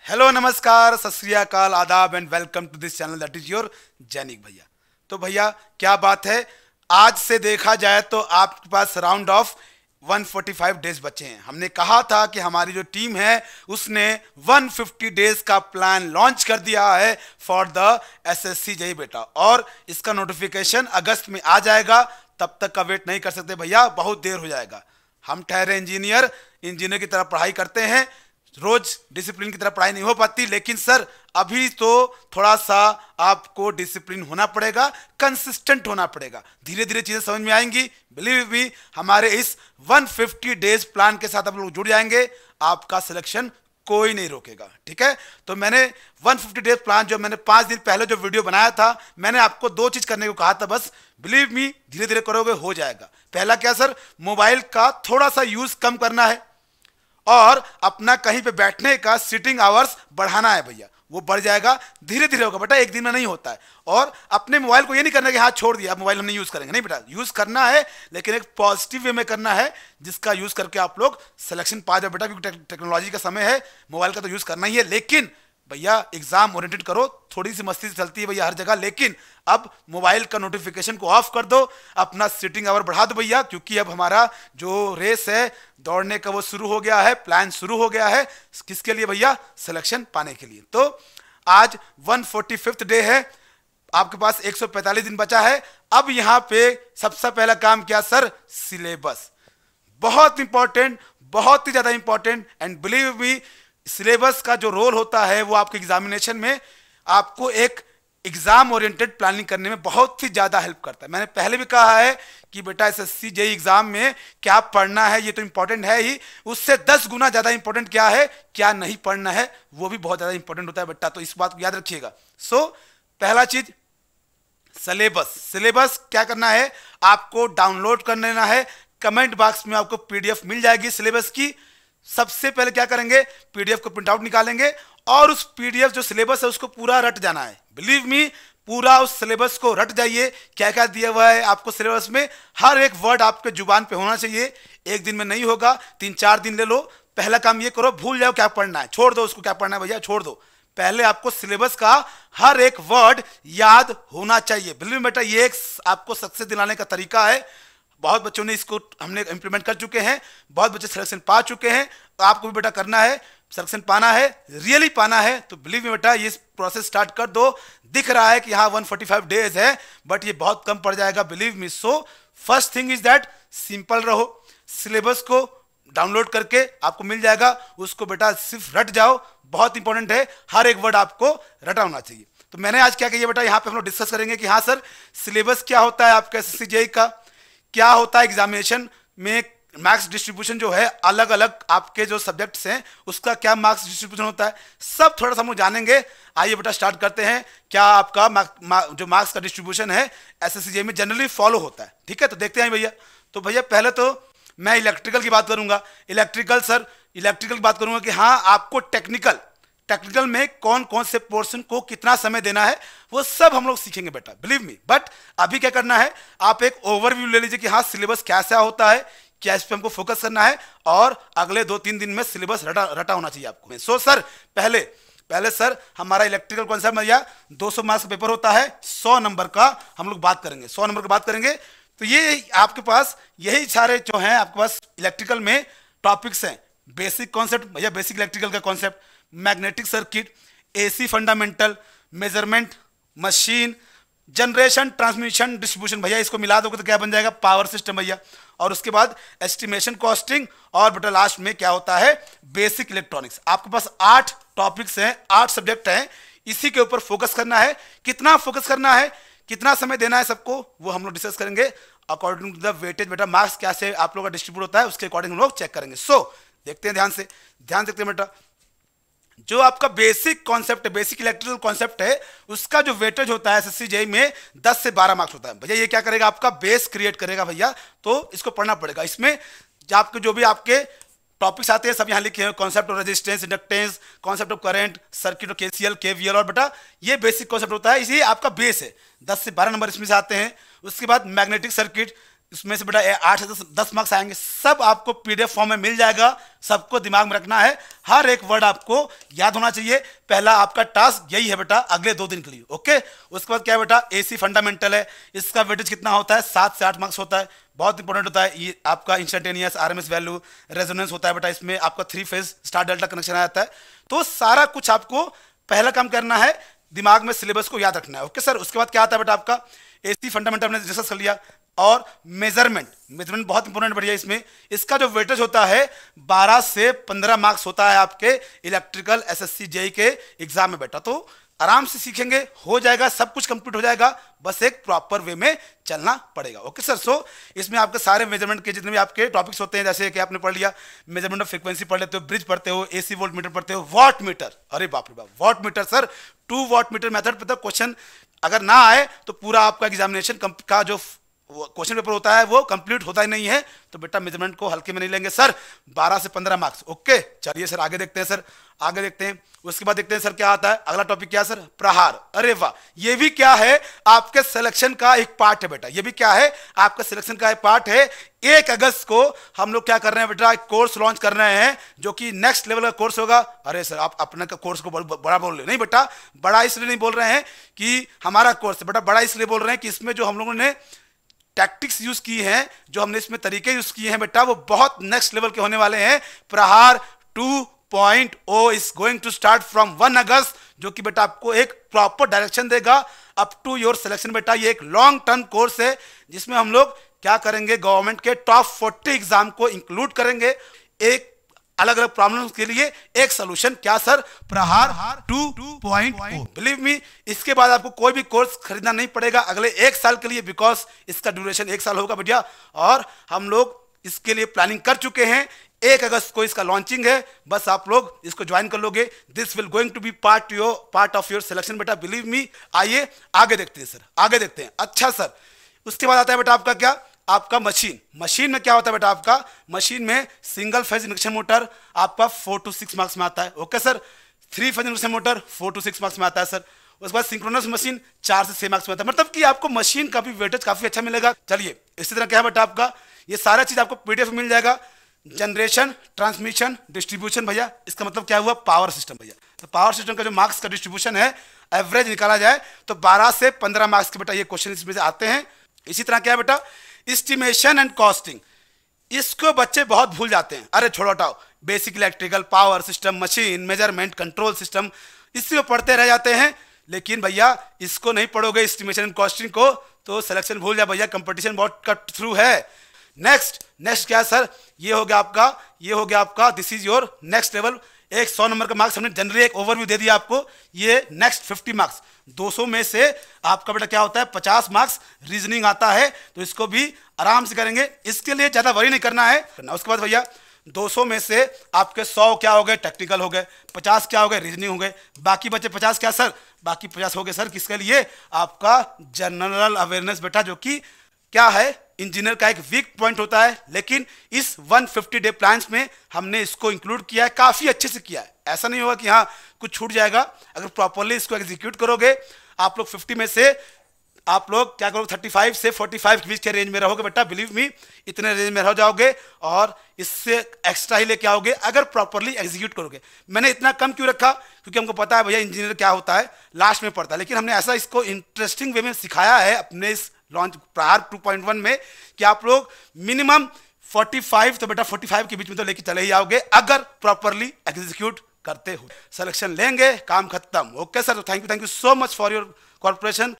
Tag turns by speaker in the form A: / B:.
A: Hello नमस्कार सत श्री अकाल आदाब and welcome to this channel that is your Jainik भैया। तो भैया क्या बात है, आज से देखा जाए तो आपके पास राउंड ऑफ 145 डेज बचे हैं। हमने कहा था कि हमारी जो टीम है उसने 150 डेज का प्लान लॉन्च कर दिया है फॉर द एसएससी जेईई बेटा, और इसका नोटिफिकेशन अगस्त में आ जाएगा। तब तक का वेट नहीं कर सकते भैया, बहुत देर हो जाएगा। हम ठहरे इंजीनियर की तरह पढ़ाई करते हैं, रोज डिसिप्लिन की तरह पढ़ाई नहीं हो पाती, लेकिन सर अभी तो थोड़ा सा आपको डिसिप्लिन होना पड़ेगा, कंसिस्टेंट होना पड़ेगा, धीरे धीरे चीजें समझ में आएंगी। बिलीव मी, हमारे इस 150 डेज प्लान के साथ आप लोग जुड़ जाएंगे, आपका सिलेक्शन कोई नहीं रोकेगा। ठीक है, तो मैंने 150 डेज प्लान जो मैंने 5 दिन पहले जो वीडियो बनाया था, मैंने आपको 2 चीज करने को कहा था बस। बिलीव मी, धीरे धीरे करोगे हो जाएगा। पहला क्या सर, मोबाइल का थोड़ा सा यूज कम करना है और अपना कहीं पे बैठने का सिटिंग आवर्स बढ़ाना है भैया, वो बढ़ जाएगा, धीरे धीरे होगा बेटा, एक दिन में नहीं होता है। और अपने मोबाइल को ये नहीं करना कि हाँ छोड़ दिया, अब मोबाइल हम नहीं यूज करेंगे, नहीं बेटा, यूज करना है, लेकिन एक पॉजिटिव वे में करना है, जिसका यूज करके आप लोग सिलेक्शन पा जाओ बेटा, क्योंकि टेक्नोलॉजी का समय है, मोबाइल का तो यूज करना ही है। लेकिन भैया एग्जाम ओरिएंटेड करो, थोड़ी सी मस्ती से चलती है भैया हर जगह, लेकिन अब मोबाइल का नोटिफिकेशन को ऑफ कर दो, अपना सिटिंग आवर बढ़ा दो भैया, क्योंकि अब हमारा जो रेस है दौड़ने का वो शुरू हो गया है, प्लान शुरू हो गया है। किसके लिए भैया? सिलेक्शन पाने के लिए। तो आज 145th डे है, आपके पास 145 दिन बचा है। अब यहां पे सबसे पहला काम क्या सर? सिलेबस। बहुत इंपॉर्टेंट, बहुत ही ज्यादा important, and believe me, syllabus का जो रोल होता है वो आपके एग्जामिनेशन में आपको एक एग्जाम ओरिएंटेड प्लानिंग करने में बहुत ही ज्यादा हेल्प करता है। मैंने पहले भी कहा है कि बेटा एसएससी जेईई एग्जाम में क्या पढ़ना है ये तो इंपॉर्टेंट है ही, उससे 10 गुना ज्यादा इंपॉर्टेंट क्या है, क्या नहीं पढ़ना है, वो भी बहुत ज्यादा इंपॉर्टेंट होता है बेटा, तो इस बात को याद रखिएगा। सो पहला चीज सिलेबस। सिलेबस क्या करना है, आपको डाउनलोड कर लेना है, कमेंट बॉक्स में आपको पीडीएफ मिल जाएगी सिलेबस की। सबसे पहले क्या करेंगे, पीडीएफ को प्रिंट आउट निकालेंगे और उस पीडीएफ जो सिलेबस है उसको पूरा रट जाना है। बिलीव मी, पूरा उस सिलेबस को रट जाइए, क्या क्या दिया हुआ है आपको सिलेबस में, हर एक वर्ड आपके जुबान पे होना चाहिए। एक दिन में नहीं होगा, 3-4 दिन ले लो। पहला काम ये करो, भूल जाओ क्या पढ़ना है, छोड़ दो उसको, क्या पढ़ना है भैया छोड़ दो। पहले आपको सिलेबस का हर एक वर्ड याद होना चाहिए। बिलीव मी बेटा, ये एक आपको सक्सेस दिलाने का तरीका है। बहुत बच्चों ने इसको हमने इंप्लीमेंट कर चुके हैं, बहुत बच्चे सिलेक्शन पा चुके हैं, तो आपको भी बेटा करना है, सिलेक्शन पाना है, रियली पाना है, तो बिलीव मी बेटा ये प्रोसेस स्टार्ट कर दो। दिख रहा है कि हाँ 145 डेज है, बट ये बहुत कम पड़ जाएगा, believe me. So first thing is that simple रहो, सिलेबस को डाउनलोड करके आपको मिल जाएगा, उसको बेटा सिर्फ रट जाओ, बहुत इंपॉर्टेंट है, हर एक वर्ड आपको रटा होना चाहिए। तो मैंने आज क्या किया बेटा, यहाँ पे हम लोग डिस्कस करेंगे कि हाँ सर सिलेबस क्या होता है आपका एसएससी जेईई का, क्या होता है एग्जामिनेशन में मार्क्स डिस्ट्रीब्यूशन जो है, अलग अलग आपके जो सब्जेक्ट्स हैं उसका क्या मार्क्स डिस्ट्रीब्यूशन होता है, सब थोड़ा सा हम लोग जानेंगे। आइए बेटा स्टार्ट करते हैं। क्या आपका जो मार्क्स का डिस्ट्रीब्यूशन है एसएससी जेईई में जनरली फॉलो होता है, ठीक है, तो देखते हैं भैया। तो भैया पहले तो मैं इलेक्ट्रिकल की बात करूंगा। इलेक्ट्रिकल सर, इलेक्ट्रिकल की बात करूंगा कि हाँ आपको टेक्निकल में कौन कौन से पोर्शन को कितना समय देना है, वो सब हम लोग सीखेंगे बेटा, बिलीव मी। बट अभी क्या करना है, आप एक ओवरव्यू ले लीजिए कि हाँ सिलेबस कैसा होता है, क्या इस पे हमको फोकस करना है, और अगले 2-3 दिन में सिलेबस रटा होना चाहिए आपको। सो सर पहले सर हमारा इलेक्ट्रिकल कौन सा भैया 200 मार्क्स का पेपर होता है, 100 नंबर का हम लोग बात करेंगे, 100 नंबर की बात करेंगे। तो ये आपके पास यही सारे जो हैं आपके पास इलेक्ट्रिकल में टॉपिक्स हैं। बेसिक कॉन्सेप्ट भैया, बेसिक इलेक्ट्रिकल का concept, magnetic circuit, AC fundamental, measurement, machine, generation, transmission, distribution, भैया इसको मिला दोगे तो क्या बन जाएगा, पावर सिस्टम भैया। और उसके बाद एस्टिमेशन, कॉस्टिंग, और बेटा लास्ट में क्या होता है, बेसिक इलेक्ट्रॉनिक्स। आपके पास 8 टॉपिक्स हैं, 8 सब्जेक्ट हैं, इसी के ऊपर फोकस करना है। कितना फोकस करना है, कितना समय देना है सबको, वो हम लोग डिस्कस करेंगे। अकॉर्डिंग टू द वेटेज बेटा मार्क्स कैसे आप लोगों का डिस्ट्रीब्यूट होता है, उसके अकॉर्डिंग हम लोग चेक करेंगे। सो देखते हैं, ध्यान देखते हैं बेटा। जो आपका बेसिक कॉन्सेप्ट है, बेसिक इलेक्ट्रिकल कॉन्सेप्ट है, उसका जो वेटेज होता है एसएससी जेईई में 10 से 12 मार्क्स होता है भैया। ये क्या करेगा, आपका बेस क्रिएट करेगा भैया, तो इसको पढ़ना पड़ेगा। इसमें जो भी आपके टॉपिक्स आते हैं सब यहाँ लिखे हैं, concept of resistance, inductance, concept of current, circuit of KCL, KVL, और बेटा ये बेसिक कॉन्सेप्ट होता है, इसी आपका बेस है। 10 से 12 नंबर इसमें से आते हैं। उसके बाद मैग्नेटिक सर्किट, इसमें से बेटा 8 से 10 मार्क्स आएंगे, सब आपको पीडीएफ फॉर्म में मिल जाएगा। सबको दिमाग में रखना है, हर एक वर्ड आपको याद होना चाहिए। पहला आपका टास्क यही है बेटा अगले 2 दिन के लिए, ओके। उसके बाद क्या है बेटा, एसी फंडामेंटल है, इसका वेटेज कितना होता है, 7 से 8 मार्क्स होता है, बहुत इंपॉर्टेंट होता है। ये आपका इंस्टेंटेनियस आरएमएस वैल्यू, रेजोनेंस होता है बेटा, इसमें आपका 3 फेज स्टार डेल्टा कनेक्शन आ जाता है। तो सारा कुछ आपको पहला काम करना है, दिमाग में सिलेबस को याद रखना है, ओके सर। उसके बाद क्या आता है बेटा आपका एसी फंडामेंटल हमने डिस्कस कर लिया, और मेजरमेंट बहुत इंपॉर्टेंट बढ़िया। इसमें इसका जो वेटेज होता है 12 से 15 मार्क्स होता है आपके इलेक्ट्रिकल एसएससी जेई के एग्जाम में बेटा। तो आराम से सीखेंगे, हो जाएगा, सब कुछ कंप्लीट हो जाएगा, बस एक प्रॉपर वे में चलना पड़ेगा, ओके सर। सो इसमें आपके सारे मेजरमेंट के जितने भी आपके टॉपिक्स होते हैं, जैसे कि आपने पढ़ लिया मेजरमेंट ऑफ फ्रीक्वेंसी पढ़ लेते हो, ब्रिज पढ़ते हो, एसी वोल्ट मीटर पढ़ते हो, वॉट मीटर, अरे बाप रे बाप, watt meter sir, 2 watt meter method पे तो क्वेश्चन अगर ना आए तो पूरा आपका एग्जामिनेशन का जो क्वेश्चन पेपर होता है वो कंप्लीट होता ही नहीं है। तो बेटा मेजरमेंट को हल्के में नहीं लेंगे सर, 12 से 15 मार्क्स, ओके। चलिए सर आगे देखते हैं सर, आगे देखते हैं। उसके बाद देखते हैं सर क्या आता है, अगला टॉपिक क्या है सर, प्रहार। अरे वाह, ये भी क्या है, आपके सिलेक्शन का एक पार्ट है बेटा, ये भी क्या है, आपके सिलेक्शन का एक पार्ट है। 1 अगस्त को हम लोग क्या कर रहे हैं बेटा, एक कोर्स लॉन्च कर रहे हैं जो कि नेक्स्ट लेवल का कोर्स होगा। अरे सर आप अपने का कोर्स को बड़ा बोल रहे नहीं बेटा, बड़ा इसलिए नहीं बोल रहे हैं कि हमारा कोर्स बेटा, बड़ा इसलिए बोल रहे हैं कि इसमें जो हम लोगों ने टैक्टिक्स यूज की हैं, जो हमने इसमें तरीके यूज किए हैं बेटा, वो बहुत नेक्स्ट लेवल के होने वाले हैं। Prahar 2.0 is going to start from 1 August, जो कि बेटा आपको एक प्रॉपर डायरेक्शन देगा अप टू योर सिलेक्शन बेटा। ये एक लॉन्ग टर्म कोर्स है जिसमें हम लोग क्या करेंगे, गवर्नमेंट के टॉप 40 एग्जाम को इंक्लूड करेंगे, एक अलग अलग प्रॉब्लम्स के लिए एक सोल्यूशन। क्या सर, प्रहार 2.0। बिलीव मी, इसके बाद आपको कोई भी कोर्स खरीदना नहीं पड़ेगा अगले 1 साल के लिए, बिकॉज इसका ड्यूरेशन 1 साल होगा भैया, और हम लोग इसके लिए प्लानिंग कर चुके हैं। 1 अगस्त को इसका लॉन्चिंग है, बस आप लोग इसको ज्वाइन कर लोगे। This will going to be part of your selection बेटा, बिलीव मी। आइए आगे देखते हैं सर, आगे देखते हैं। अच्छा सर, उसके बाद आता है बेटा आपका क्या, आपका मशीन में क्या होता है बेटा, आपका मशीन में सिंगल फेज इंडक्शन मोटर आपका 4 to 6 मार्क्स में आता है, okay sir. 3 phase induction motor 4 to 6 marks में आता है सर। उसके बाद सिंक्रोनस मशीन 4 से 6 मार्क्स में आता है, मतलब कि आपको मशीन का भी वेटेज काफी अच्छा मिलेगा। चलिए इसी तरह क्या है बेटा आपका, ये सारा चीज आपको पीडीएफ में मिल जाएगा। जनरेशन, ट्रांसमिशन, डिस्ट्रीब्यूशन भैया, इसका मतलब क्या हुआ, पावर सिस्टम भैया। तो पावर सिस्टम का जो मार्क्स का डिस्ट्रीब्यूशन है, एवरेज निकाला जाए तो 12 से 15 मार्क्स के बेटा ये क्वेश्चन इसमें से आते हैं। इसी तरह क्या है बेटा, एस्टिमेशन एंड कॉस्टिंग, इसको बच्चे बहुत भूल जाते हैं। अरे छोड़ो हटाओ, basic electrical, power system, machine, measurement, control system, इसी को पढ़ते रह जाते हैं। लेकिन भैया इसको नहीं पढ़ोगे एस्टिमेशन एंड कॉस्टिंग को तो सिलेक्शन भूल जा भैया, कंपटीशन बहुत कट थ्रू है। नेक्स्ट क्या है सर, ये हो गया आपका this is your next level. एक 100 नंबर का मार्क्स हमने जनरली एक ओवरव्यू दे दिया आपको। ये नेक्स्ट 50 मार्क्स, 200 में से आपका बेटा क्या होता है, 50 मार्क्स रीजनिंग आता है, तो इसको भी आराम से करेंगे, इसके लिए ज्यादा वरी नहीं करना है। उसके बाद भैया 200 में से आपके 100 क्या हो गए, टेक्निकल हो गए, 50 क्या हो गए, रीजनिंग हो गए, बाकी बचे 50 क्या सर, बाकी 50 हो गए सर किसके लिए, आपका जनरल अवेयरनेस बेटा, जो कि क्या है, इंजीनियर का एक वीक पॉइंट होता है। लेकिन इस 150 डे प्लान्स में हमने इसको इंक्लूड किया है, काफी अच्छे से किया है। ऐसा नहीं होगा कि हाँ कुछ छूट जाएगा, अगर प्रॉपरली इसको एग्जीक्यूट करोगे आप लोग 50 में से आप लोग क्या करोगे, 35 से 45 के बीच के रेंज में रहोगे बेटा, बिलीव मी, इतने रेंज में रह जाओगे और इससे एक्स्ट्रा ही लेके आओगे अगर प्रॉपरली एग्जीक्यूट करोगे। मैंने इतना कम क्यों रखा, क्योंकि हमको पता है भैया इंजीनियर क्या होता है, लास्ट में पढ़ता है, लेकिन हमने ऐसा इसको इंटरेस्टिंग वे में सिखाया है अपने इस लॉन्च प्रहार 2.1 में कि आप लोग मिनिमम 45 तो बेटा 45 के बीच में तो लेके चले ही आओगे अगर प्रॉपरली एग्जीक्यूट करते हो। सिलेक्शन लेंगे, काम खत्म, okay sir. Thank you so much for your corporation.